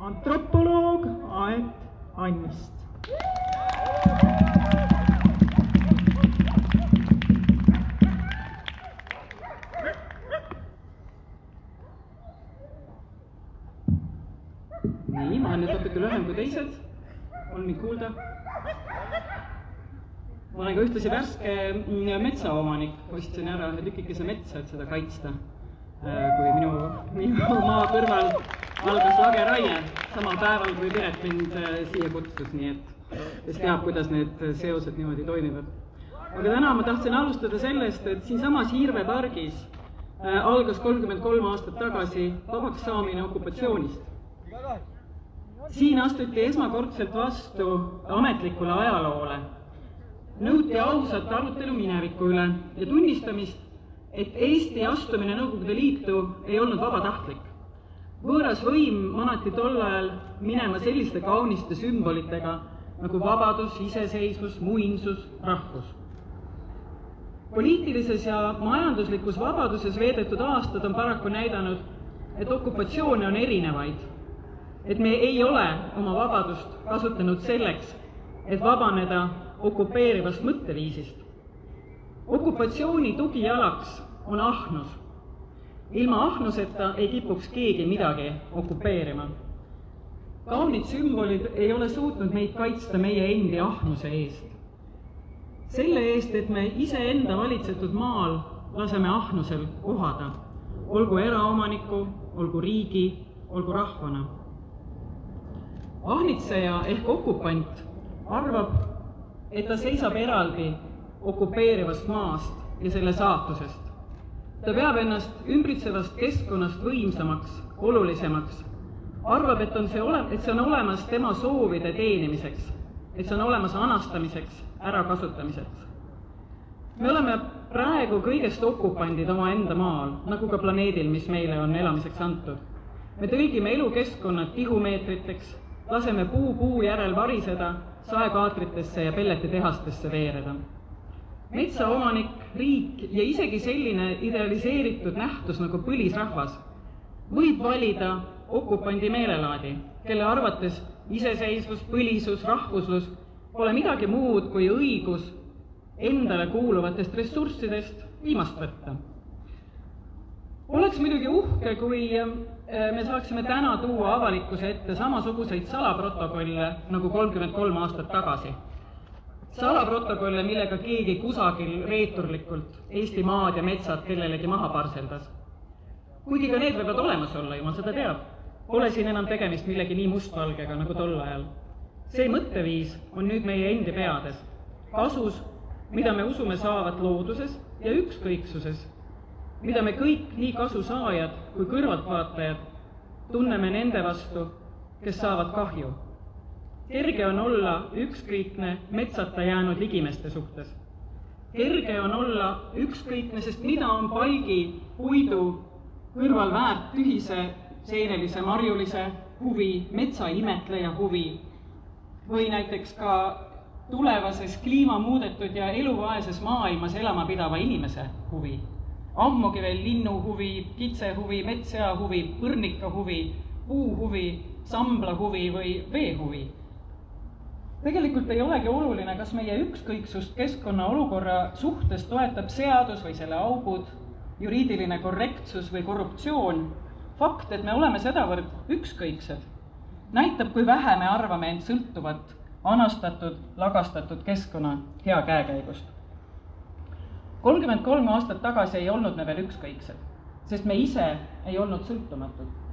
antropoloog Aet Annist. Nii, ma olen nüüd natuke lühem kui teised. On mind kuulda? Ma olen ka ühtlasi värske metsaomanik. Ostsin ära ühe tükikese metsa, et seda kaitsta. Kui minu maa kõrval algas lageraie samal päeval, kui Piret mind siia kutsus, nii et kes teab, kuidas need seosed niimoodi toimivad. Aga täna ma tahtsin alustada sellest, et siinsamas Hiirve pargis algas 33 aastat tagasi vabaks saamine okupatsioonist. Siin astuti esmakordselt vastu ametlikule ajaloole. Nõuti ausat arutelu mineviku üle ja tunnistamist, et Eesti astumine Nõukogude Liitu ei olnud vabatahtlik. Võõras võim manati tol ajal minema selliste kauniste sümbolitega nagu vabadus, iseseisvus, muinsus, rahvus. Poliitilises ja majanduslikus vabaduses veedetud aastad on paraku näidanud, et okupatsioone on erinevaid, et me ei ole oma vabadust kasutanud selleks, et vabaneda okupeerivast mõtteviisist. Okupatsiooni tugijalaks on ahnus. Ilma ahnuseta ei kipuks keegi midagi okupeerima. Kaunid sümbolid ei ole suutnud meid kaitsta meie endi ahnuse eest. Selle eest, et me iseenda valitsetud maal laseme ahnusel uhada, olgu eraomaniku, olgu riigi, olgu rahvana. Ahnitseja ehk okupant arvab, et ta seisab eraldi okupeerivast maast ja selle saatusest. Ta peab ennast ümbritsevast keskkonnast võimsamaks, olulisemaks. Arvab, et see on olemas tema soovide teenimiseks, et see on olemas anastamiseks, ärakasutamiseks. Me oleme praegu kõigest okupandid oma enda maal, nagu ka planeedil, mis meile on elamiseks antud. Me tõlgime elukeskkonnad tihumeetriteks, laseme puu järel variseda, saekaatritesse ja pelletitehastesse veereda. Metsaomanik, riik ja isegi selline idealiseeritud nähtus nagu põlisrahvas võib valida okupandi meelelaadi, kelle arvates iseseisvus, põlisus, rahvuslus pole midagi muud kui õigus endale kuuluvatest ressurssidest viimast võtta. Oleks muidugi uhke, kui me saaksime täna tuua avalikkuse ette samasuguseid salaprotokolle nagu 33 aastat tagasi. Salaprotokolle, millega keegi kusagil reeturlikult Eesti maad ja metsad kellelegi maha parseldas. Kuigi ka need võivad olemas olla, jumal seda teab. Pole siin enam tegemist millegi nii mustvalgega nagu tol ajal. See mõtteviis on nüüd meie endi peades. Kasus, mida me usume saavat looduses ja ükskõiksuses, mida me kõik nii kasu saajad kui kõrvaltvaatajad tunneme nende vastu, kes saavad kahju. Kerge on olla ükskõikne metsata jäänud ligimeste suhtes. Kerge on olla ükskõikne, sest mida on palgi, puidu kõrval väärt tühise, seenelise, marjulise huvi, metsaimetleja huvi või näiteks ka tulevases kliimamuudetud ja eluvaeses maailmas elama pidava inimese huvi. Ammugi veel linnu huvi, kitse huvi, metssea huvi, põrnika huvi, puu huvi, sambla huvi või vee huvi. Tegelikult ei olegi oluline, kas meie ükskõiksust keskkonna olukorra suhtes toetab seadus või selle augud, juriidiline korrektsus või korruptsioon. Fakt, et me oleme sedavõrd ükskõiksed, näitab, kui vähe me arvame end sõltuvat, anastatud, lagastatud keskkonna hea käekäigust. 33 aastat tagasi ei olnud me veel ükskõiksed, sest me ise ei olnud sõltumatud.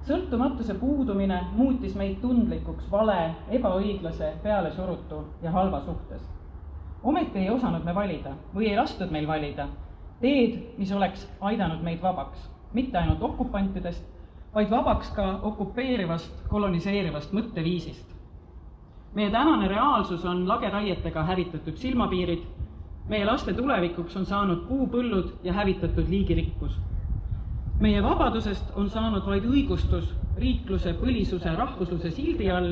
Sõltumatuse puudumine muutis meid tundlikuks vale, ebaõiglase, pealesurutu ja halva suhtes. Ometi ei osanud me valida või ei lastud meil valida teed, mis oleks aidanud meid vabaks, mitte ainult okupantidest, vaid vabaks ka okupeerivast, koloniseerivast mõtteviisist. Meie tänane reaalsus on lageraietega hävitatud silmapiirid, meie laste tulevikuks on saanud puupõllud ja hävitatud liigirikkus. Meie vabadusest on saanud vaid õigustus riikluse, põlisuse, rahvusluse sildi all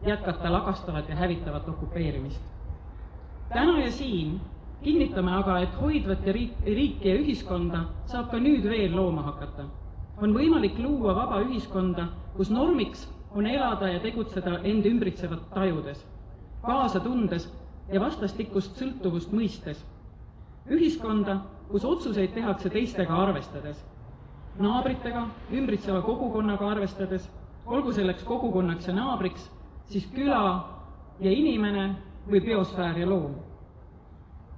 jätkata lagastavat ja hävitavat okupeerimist. Täna ja siin kinnitame aga, et hoidvat riiki ja ühiskonda saab ka nüüd veel looma hakata. On võimalik luua vaba ühiskonda, kus normiks on elada ja tegutseda end ümbritsevat tajudes, kaasa tundes ja vastastikust sõltuvust mõistes. Ühiskonda, kus otsuseid tehakse teistega arvestades, naabritega, ümbritseva kogukonnaga arvestades, olgu selleks kogukonnaks ja naabriks, siis küla ja inimene või biosfäär ja loom.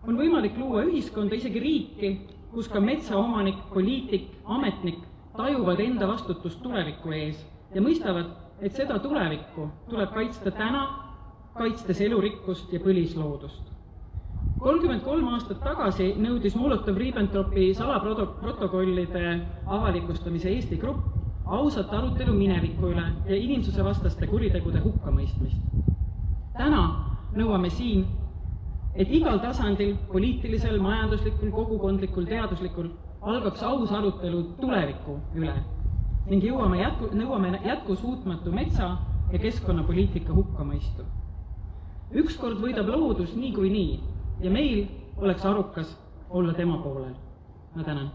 On võimalik luua ühiskonda, isegi riiki, kus ka metsaomanik, poliitik, ametnik tajuvad enda vastutust tuleviku ees ja mõistavad, et seda tulevikku tuleb kaitsta täna, kaitstes elurikkust ja põlisloodust. 33 aastat tagasi nõudis Molotov-Ribbentropi salaprotokollide avalikustamise Eesti grupp ausat arutelu mineviku üle ja inimsuse vastaste kuritegude hukkamõistmist. Täna nõuame siin, et igal tasandil, poliitilisel, majanduslikul, kogukondlikul, teaduslikul, algaks aus arutelu tuleviku üle ning nõuame jätkusuutmatu metsa- ja keskkonnapoliitika hukkamõistu. Ükskord võidab loodus niikuinii ja meil oleks arukas olla tema poolel. Ma tänan.